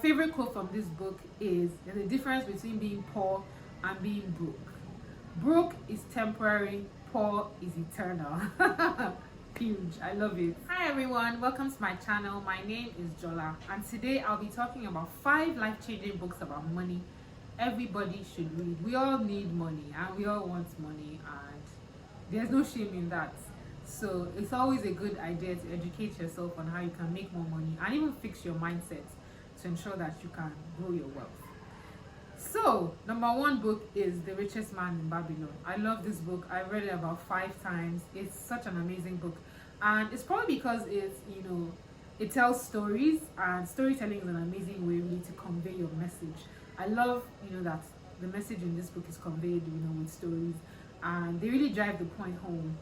favorite quote from this book is, there's a difference between being poor and being broke. Broke is temporary, poor is eternal. Huge. I love it. Hi everyone, welcome to my channel. My name is Jola, and today I'll be talking about 5 life-changing books about money everybody should read. We all need money and we all want money, and there's no shame in that. So it's always a good idea to educate yourself on how you can make more money and even fix your mindset to ensure that you can grow your wealth. So number 1 book is The Richest Man in Babylon. I love this book. I read it about 5 times. It's such an amazing book, and it's probably because it's, it tells stories, and storytelling is an amazing way really to convey your message. I love that the message in this book is conveyed with stories, and they really drive the point home.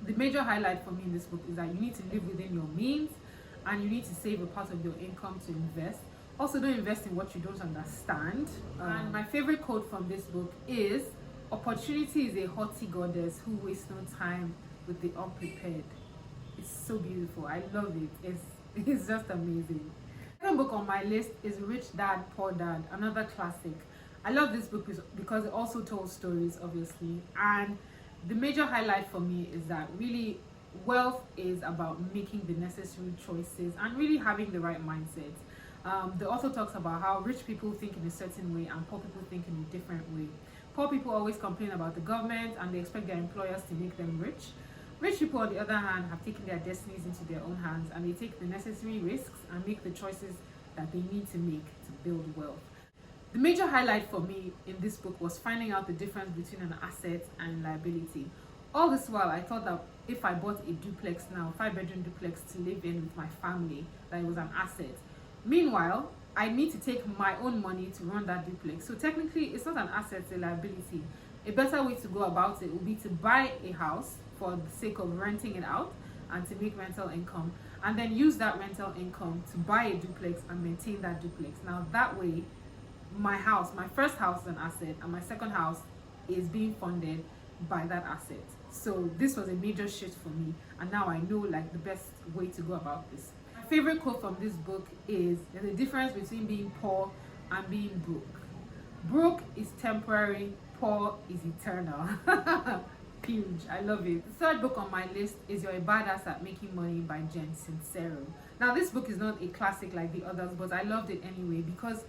The major highlight for me in this book is that you need to live within your means, and you need to save a part of your income to invest. Also, don't invest in what you don't understand. And my favorite quote from this book is, "Opportunity is a haughty goddess who wastes no time with the unprepared." It's so beautiful. I love it. It's just amazing. The second book on my list is Rich Dad, Poor Dad, another classic. I love this book because it also tells stories, obviously. And the major highlight for me is that really wealth is about making the necessary choices and really having the right mindset. The author talks about how rich people think in a certain way and poor people think in a different way. Poor people always complain about the government and they expect their employers to make them rich. Rich people, on the other hand, have taken their destinies into their own hands, and they take the necessary risks and make the choices that they need to make to build wealth. The major highlight for me in this book was finding out the difference between an asset and liability. All this while, I thought that if I bought a duplex now, 5-bedroom duplex to live in with my family, that it was an asset. Meanwhile, I need to take my own money to run that duplex. So technically, it's not an asset, it's a liability. A better way to go about it would be to buy a house for the sake of renting it out and to make rental income, and then use that rental income to buy a duplex and maintain that duplex. Now that way, my first house is an asset, and my second house is being funded by that asset. So this was a major shift for me, and now I know the best way to go about this. My favorite quote from this book is, "There's a difference between being poor and being broke. Broke is temporary, poor is eternal." Huge. I love it. The third book on my list is You're a Badass at Making Money by Jen Sincero. Now this book is not a classic like the others, but I loved it anyway because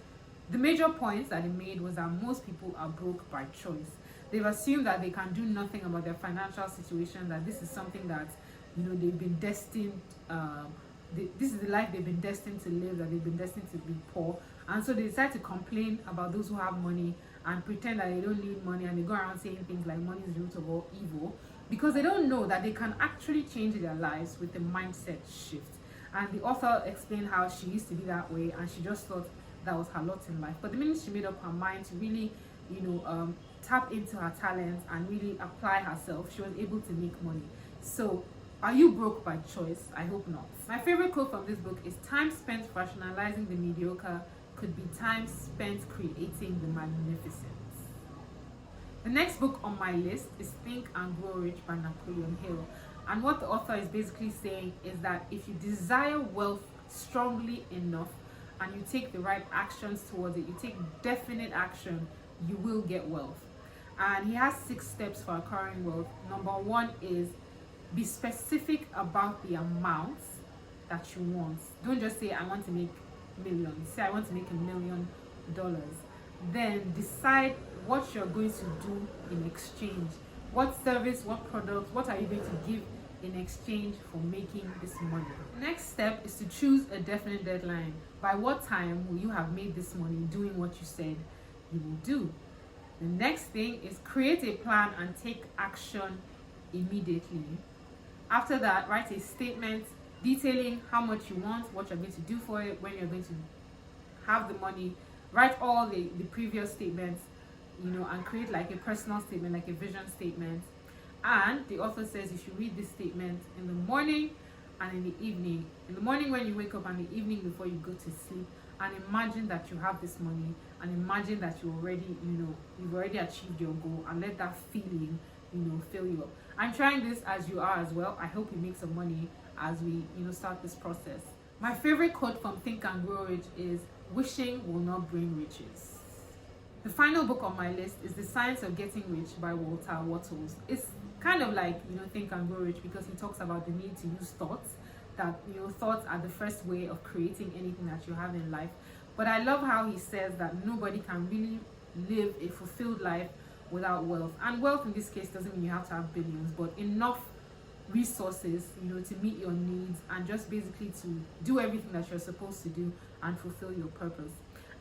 the major points that it made was that most people are broke by choice. They've assumed that they can do nothing about their financial situation, that this is something that they've been destined, this is the life they've been destined to live, that they've been destined to be poor, and so they decide to complain about those who have money and pretend that they don't need money, and they go around saying things like money is the root of all evil, because they don't know that they can actually change their lives with a mindset shift. And the author explained how she used to be that way and she just thought that was her lot in life, but the minute she made up her mind to really tap into her talents and really apply herself, she was able to make money. So are you broke by choice? I hope not. My favorite quote from this book is, "Time spent rationalizing the mediocre could be time spent creating the magnificent." The next book on my list is Think and Grow Rich by Napoleon Hill. And what the author is basically saying is that if you desire wealth strongly enough and you take the right actions towards it, you take definite action, you will get wealth. And he has 6 steps for acquiring wealth. Number 1 is be specific about the amounts that you want. Don't just say, "I want to make millions." Say, "I want to make $1 million." Then decide what you're going to do in exchange. What service, what product, what are you going to give in exchange for making this money? The next step is to choose a definite deadline. By what time will you have made this money doing what you said you will do? The next thing is create a plan and take action immediately. After that, write a statement detailing how much you want, what you're going to do for it, when you're going to have the money. Write all the previous statements, and create like a personal statement, like a vision statement. And the author says you should read this statement in the morning and in the evening. In the morning when you wake up, and the evening before you go to sleep. And imagine that you have this money, and imagine that you've already achieved your goal, and let that feeling, fill you up. I'm trying this as you are as well. I hope you make some money as we, start this process. My favorite quote from Think and Grow Rich is, Wishing will not bring riches. The final book on my list is The Science of Getting Rich by Walter Wattles. It's kind of like, Think and Grow Rich, because he talks about the need to use thoughts, that, thoughts are the first way of creating anything that you have in life. But I love how he says that nobody can really live a fulfilled life without wealth. And wealth in this case doesn't mean you have to have billions, but enough resources, to meet your needs and just basically to do everything that you're supposed to do and fulfill your purpose.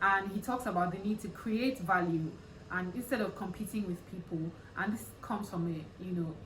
And he talks about the need to create value, and instead of competing with people, and this comes from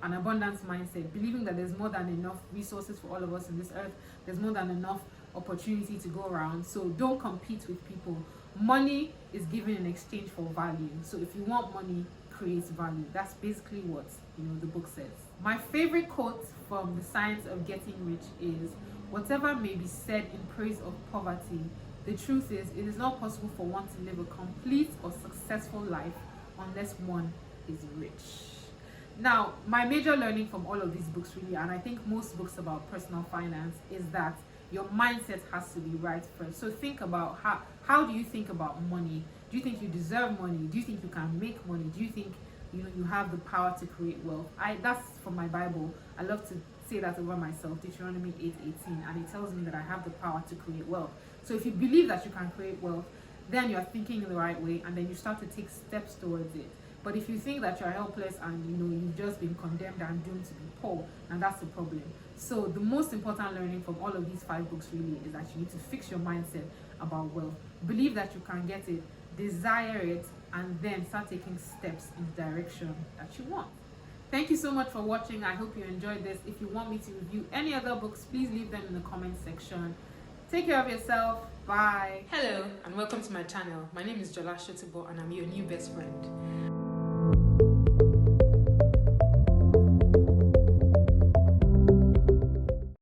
an abundance mindset, believing that there's more than enough resources for all of us in this earth, there's more than enough opportunity to go around. So don't compete with people. Money is given in exchange for value. So if you want money, create value. That's basically what the book says. My favorite quote from The Science of Getting Rich is, "Whatever may be said in praise of poverty, the truth is it is not possible for one to live a complete or successful life unless one is rich." Now, my major learning from all of these books really, and I think most books about personal finance, is that your mindset has to be right first. So think about how do you think about money? Do you think you deserve money? Do you think you can make money? Do you think you have the power to create wealth? That's from my Bible. I love to say that over myself, Deuteronomy 8:18, and it tells me that I have the power to create wealth. So if you believe that you can create wealth, then you're thinking in the right way, and then you start to take steps towards it. But if you think that you're helpless and you've just been condemned and doomed to be poor, and that's the problem. So the most important learning from all of these 5 books really is that you need to fix your mindset about wealth. Believe that you can get it, desire it, and then start taking steps in the direction that you want. Thank you so much for watching. I hope you enjoyed this. If you want me to review any other books, please leave them in the comment section. Take care of yourself. Bye. Hello and welcome to my channel. My name is Jola Shotubo and I'm your new best friend.